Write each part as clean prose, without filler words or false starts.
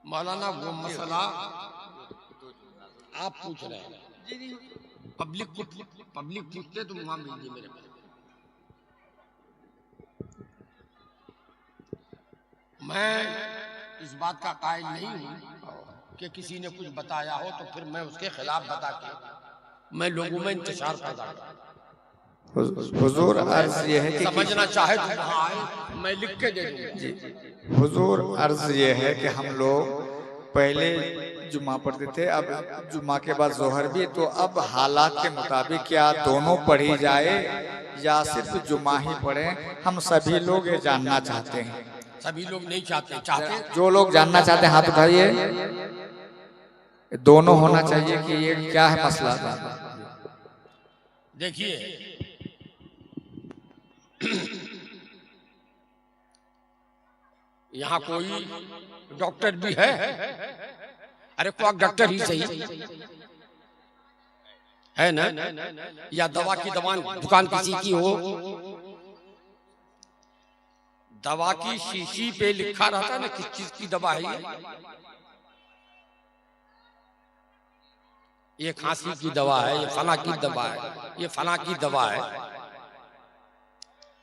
मौलाना वो मसला आप पूछ रहे हैं, पब्लिक पूछते तो वहां भेजिए मेरे पास। मैं इस बात का कायल नहीं हूं कि किसी ने कुछ बताया हो तो फिर मैं उसके खिलाफ बता के मैं लोगों में इंतशार पैदा करूं। हुजूर अर्ज ये है कि समझना चाहे तो वहां आए, मैं लिख के दे दूंगा। जी हुजूर अर्ज ये है कि हम लोग पहले जुम्मा पढ़ते थे, अब जुम्मा के बाद जोहर भी, तो अब हालात के मुताबिक क्या दोनों पढ़ी जाए या सिर्फ जुम्मा ही पढ़े? हम सभी लोग ये जानना चाहते हैं। सभी लोग नहीं चाहते। जो लोग जानना चाहते हैं हाथ उठाइए। दोनों होना चाहिए कि ये क्या है मसला? देखिए यहाँ कोई डॉक्टर भी है? अरे कोई डॉक्टर ही सही है ना? या दवा की दुकान किसी की हो, दवा की शीशी पे लिखा रहता है ना किस चीज की दवा है। ये खांसी की दवा है, ये फला की दवा है, ये फला की दवा है,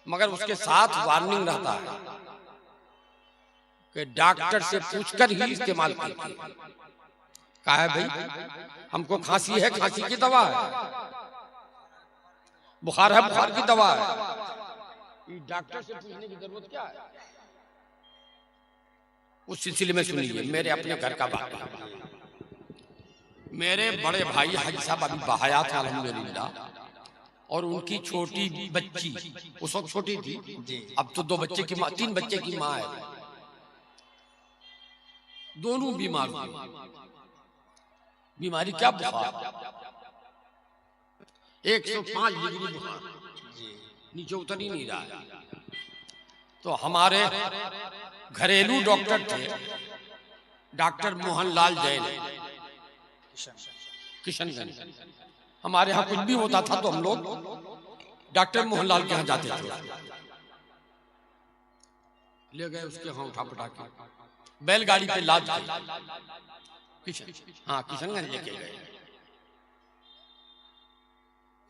मगर उसके साथ वार्निंग रहता है कि डॉक्टर से पूछकर ही इस्तेमाल कीजिए। कहा है भाई हमको खांसी है, खांसी की दवा है, बुखार है, बुखार की दवा है, डॉक्टर से पूछने की जरूरत क्या है? उस सिलसिले में सुनिए मेरे अपने घर का बात। मेरे बड़े भाई हाजी साहब अभी बहयात हैं अल्हम्दुलिल्लाह, और उनकी छोटी बच्ची उस वक्त छोटी थी, अब तो 2 बच्चे की माँ, 3 बच्चे की माँ है, दोनों बीमार हुए। बीमारी क्या? बुखार 105 डिग्री बुखार, नीचे उतर ही नहीं रहा है। तो हमारे घरेलू डॉक्टर थे डॉक्टर मोहनलाल जैन, किशनगंज। हमारे यहाँ कुछ भी होता था तो हम लोग डॉक्टर मोहनलाल के यहाँ जाते थे। ले गए उसके यहाँ उठा पटा के बैलगाड़ी पे लाद के किशनगंज लेके गए।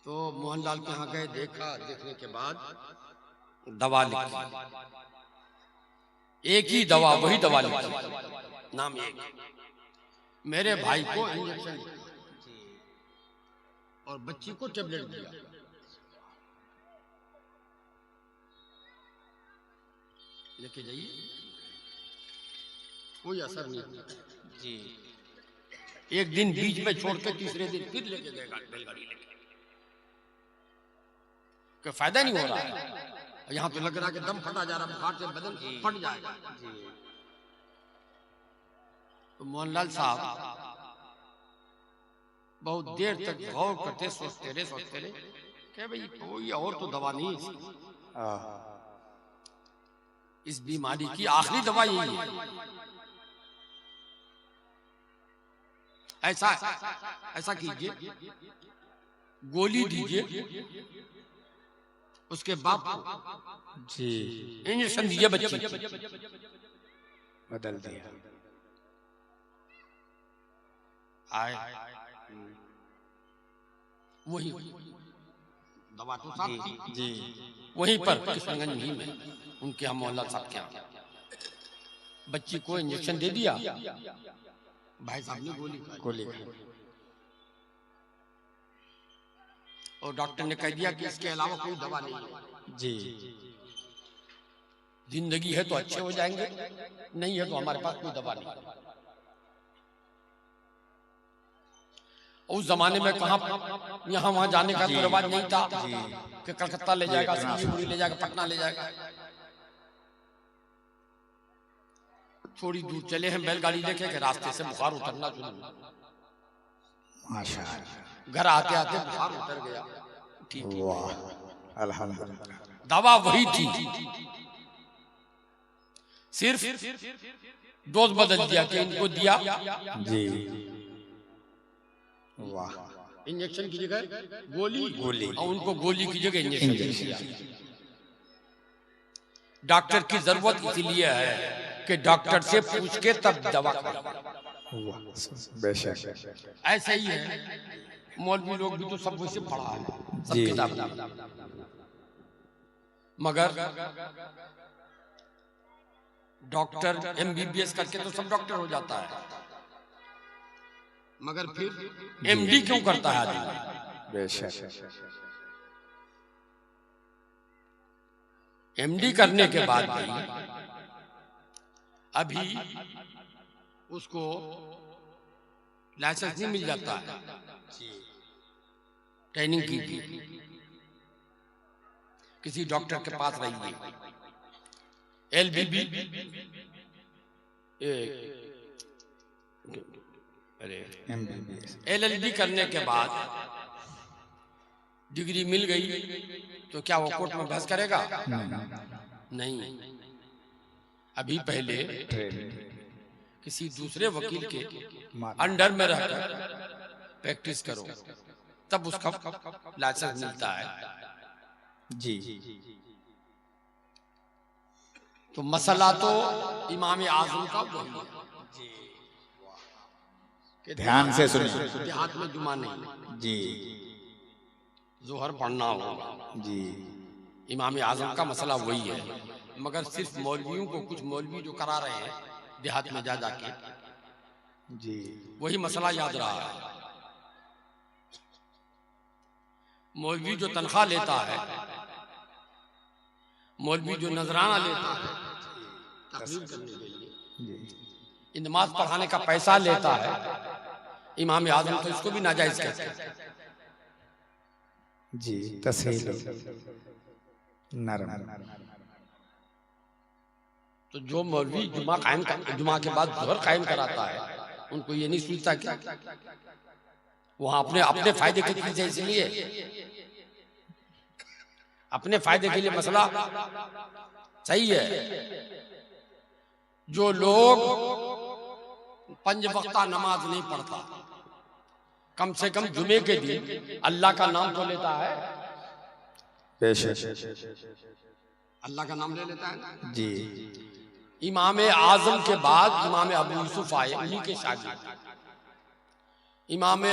तो मोहनलाल के यहाँ गए, देखा, देखने के बाद दवा लिखी, एक ही दवा, वही दवा लिखी, नाम एक। मेरे भाई को इंजेक्शन और बच्ची को टेबलेट दिया। लेके जाइए, कोई असर नहीं जी। एक दिन बीच में छोड़ के तीसरे दिन फिर लेके गए बैलगाड़ी लेके, कोई फायदा नहीं हो रहा है। यहाँ तो लग रहा है कि दम फटा जा रहा, बुखार से बदन फट जाएगा। तो मोहनलाल साहब बहुत देर तक गौर करते, सोचते रहे कि भाई कोई और तो दवा नहीं, इस बीमारी की आखिरी दवा यही है। ऐसा कीजिए, गोली दीजिए, उसके बाद जी इंजेक्शन दीजिए, बच्ची बदल दिया। आए वही दवा तो साफ थी जी, वहीं पर किशनगंज ही में उनके यहाँ मोहल्ला साहब के यहाँ बच्ची को इंजेक्शन दे दिया। भाई साहब ने गोली और डॉक्टर ने कह दिया कि इसके अलावा कोई दवा नहीं है जी। जिंदगी है तो अच्छे हो जाएंगे, नहीं है तो हमारे पास कोई दवा नहीं। उस जमाने में कहा यहाँ वहां जाने का कोई रिवाज नहीं था कि कलकत्ता ले जाएगा, सिलीगुड़ी ले जाएगा, पटना ले जाएगा। थोड़ी दूर चले हैं बैलगाड़ी लेके के रास्ते से बुखार उतरना शुरू हुआ। माशाअल्लाह, घर आते आते बुखार उतर गया। ठीक है, अल्हम्दुलिल्लाह। दवा वही थी, सिर्फ डोज बदल दिया कि इनको दिया जी, वाह, इंजेक्शन की जगह गोली और उनको गोली की जगह इंजेक्शन। डॉक्टर की जरूरत इसीलिए है कि डॉक्टर से पूछ के तब दवा खाओ। बेशक ऐसा ही है, मौलवी लोग भी तो सब वैसे पढ़ा है, सब जी किताब, मगर डॉक्टर MBBS करके तो सब डॉक्टर हो जाता है, मगर फिर MD क्यों करता है आदमी? बेशक MD करने के बाद भी अभी उसको लाइसेंस नहीं मिल जाता है, ट्रेनिंग की किसी डॉक्टर के पास रहिए, LBB LLB करने के बाद डिग्री मिल गई तो क्या वो कोर्ट में बहस करेगा? नहीं, अभी पहले किसी दूसरे वकील के अंडर में रहकर प्रैक्टिस करो, तब उसका लाइसेंस मिलता है। जी तो मसला तो इमाम आजम का वही है, ध्यान से सुनिए। देहात में जुमा नहीं, जी जोहर पढ़ना होगा। जी इमाम आजम का मसला वही है, मगर सिर्फ मौलवियों को, कुछ मौलवी जो करा रहे हैं देहात में जा जाके, जी वही मसला याद रहा है। मौलवी जो तनख्वाह लेता है, मौलवी जो नजराना लेता है तकरीर करने के लिए, नमाज पढ़ाने का पैसा लेता है, इमाम आजम तो इसको भी नाजायज कहते हैं। जी तस्हील नरम। तो जो मौलवी जुमा के बाद जोहर कायम कराता है, उनको ये नहीं सोचता क्या वहां अपने फायदे के लिए, इसलिए अपने फायदे के लिए मसला सही है। जो लोग 5 वक्ता नमाज नहीं पढ़ता, कम से कम जुमे के दिन अल्लाह का नाम तो लेता है, अल्लाह का नाम ले लेता है जी। इमाम आजम के बाद इमाम अबू यूसुफ आए, उन्हीं के शागिर्द। इमाम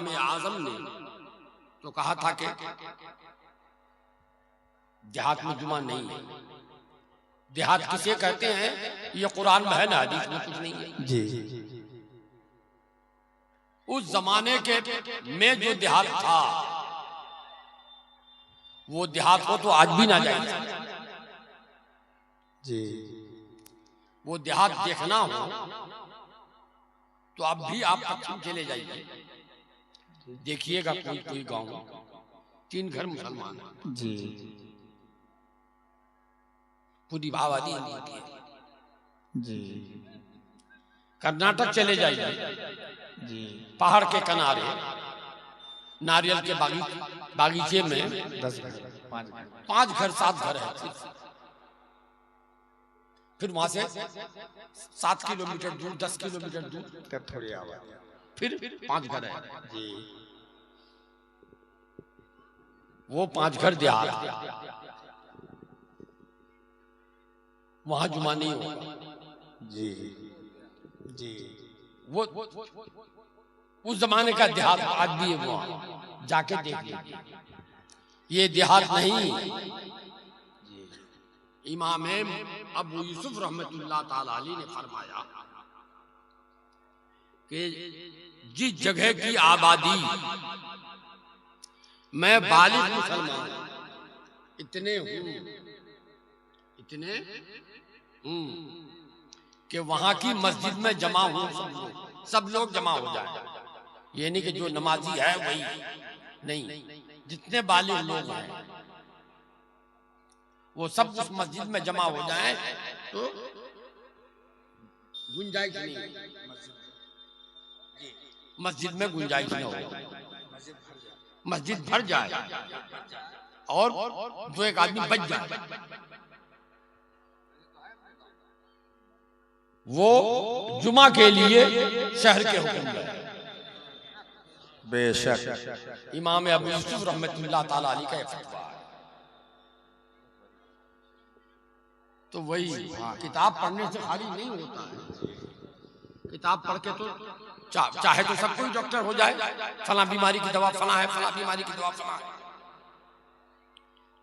आजम ने तो कहा था कि देहात में जुमा नहीं है। देहात किसे कहते हैं? ये कुरान में है ना, हदीस में कुछ नहीं है जी। उस जमाने के में जो देहात था, वो देहात को तो आज भी ना जाए जी। वो देहात देखना हो तो अब भी आप पश्चिम चले जाइए, देखिएगा कोई कोई गांव 3 घर मुसलमान है, जी पूरी आबादी हिंदू है। जी। कर्नाटक चले जाइए, जी। पहाड़ के किनारे नारियल के बागीचे में 10 घर 5 5 घर 7 घर है सिर्फ। फिर वहां से 7 किलोमीटर दूर, 10 किलोमीटर दूर तब थोड़ी आवाज फिर 5 घर है। जी। वो 5 घर देहात, वहां जुमा नहीं होगा। जी जी। वो उस जमाने का देहात आज भी है, वहां जाके देख लीजिए। ये देहात नहीं। इमाम अबू यूसुफ रहमतुल्लाह ताला अलैह ने फरमाया कि जिस जगह की आबादी मैं बालिग मुसलमान इतने हूं कि वहां की मस्जिद में जमा हूं, सब लोग जमा हो जाए। ये नहीं कि जो नमाजी है वही नहीं, जितने बालिग लोग हैं वो सब उस मस्जिद में जमा हो जाए तो गुंजाइश नहीं, मस्जिद में गुंजाइश न हो, मस्जिद भर जाए और 2-1 आदमी बच जाए, वो जुमा के लिए शहर के हुक्म है। बेशक इमाम अबू यूसुफ रहमतुल्लाह ताला अलैह का फतवा है तो वही किताब पढ़ने से खाली नहीं होता है। किताब पढ़ के तो चाहे तो सब कोई डॉक्टर हो जाए, फला बीमारी की दवा फला है, फला बीमारी की दवा फला है,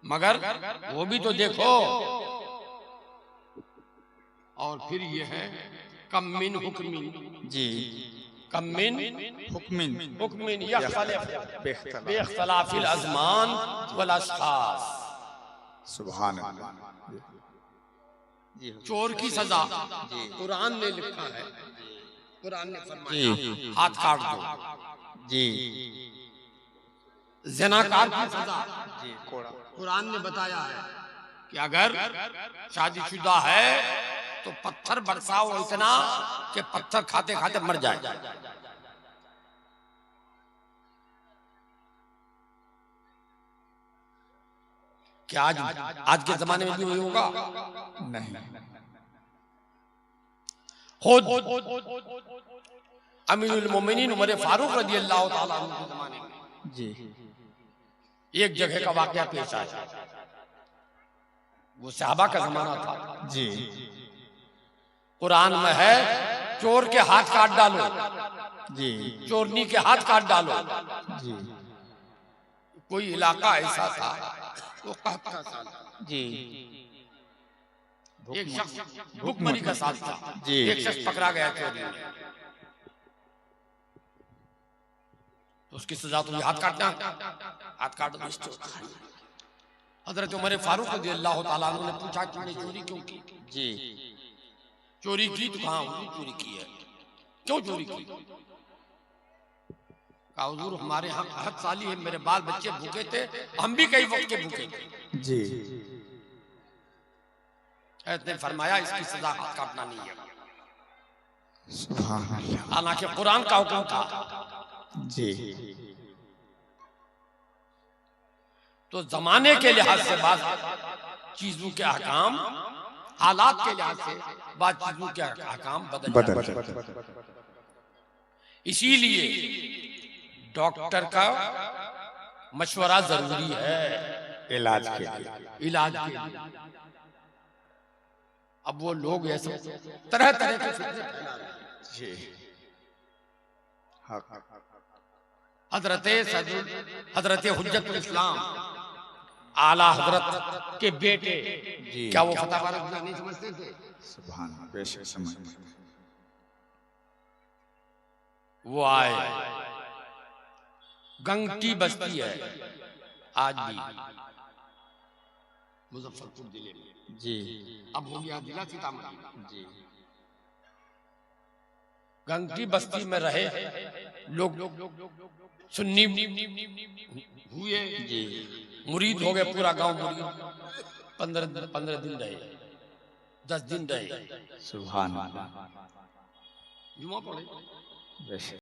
मगर वो भी तो देखो। और फिर ये है कम्मिन हुक्मिन, जी, कम्मिन हुक्मिन हुक्मिन बिख्तिलाफिल अज़मान वल अशखास। सुभान अल्लाह। चोर की सजा कुरान ने लिखा है, कुरान ने फरमाया हाथ काट दो। जी, ज़िनाकार की सजा जी, कुरान ने बताया है कि अगर शादीशुदा है तो पत्थर बरसाओ इतना कि पत्थर खाते खाते मर जाए। क्या आज के जमाने में भी वही होगा? नहीं। खुद अमीरुल मोमिनीन उमर फारूक रज़ियल्लाहु ताला अन्हु के जमाने में जी, एक जगह का वाकया पेश आया। वो सहाबा का जमाना था। जी, कुरान में है चोर के हाथ काट डालो, जी, चोरनी के हाथ काट डालो। जी, कोई इलाका ऐसा था वो कहता था जी, एक शख्स भुखमरी का साथ था। जी, एक शख्स पकड़ा गया चोरी में, तो उसकी सजा तो हाथ काटना, हाथ काट दो। हजरत उमर फारूक रज़ियल्लाहु ताला अन्हु ने पूछा तुमने चोरी क्यों की? जी, चोरी की तो कहाँ चोरी की है, क्यों चोरी की? कहा हुजूर हमारे यहाँ हद साली है, मेरे बाल बच्चे भूखे थे, हम भी कई वक्त के भूखे थे। जी, ने फरमाया इसकी सजा हाथ काटना नहीं है। सुभान अल्लाह। हालांकि कुरान का हुक्म था। जी, तो जमाने के लिहाज से बात चीजों के अहकाम, हालात के लिहाज से बात चीजों के अहकाम बदल जाते हैं। इसीलिए डॉक्टर का मशवरा जरूरी है इलाज के लिए। इलाज के लिए। अब वो लोग ऐसे तरह तरह के फितने फैला रहे हैं। जी, हजरत हुज्जतुल इस्लाम आला हजरत के बेटे, क्या वो फतवा नहीं समझते थे? सुभान, बेशक समझ। वो आए, गंगटी बस्ती है आज भी मुजफ्फरपुर जिले में। जी, अब हो गया जिला सीतामढ़ी। जी, गंगटी बस्ती में रहे लोग सुन्नी हुए, जी, मुरीद हो गए, पूरा गांव मुरीद। 15 दिन रहे, 10 दिन रहे। सुभान अल्लाह। जुमा पढ़े। बेशक।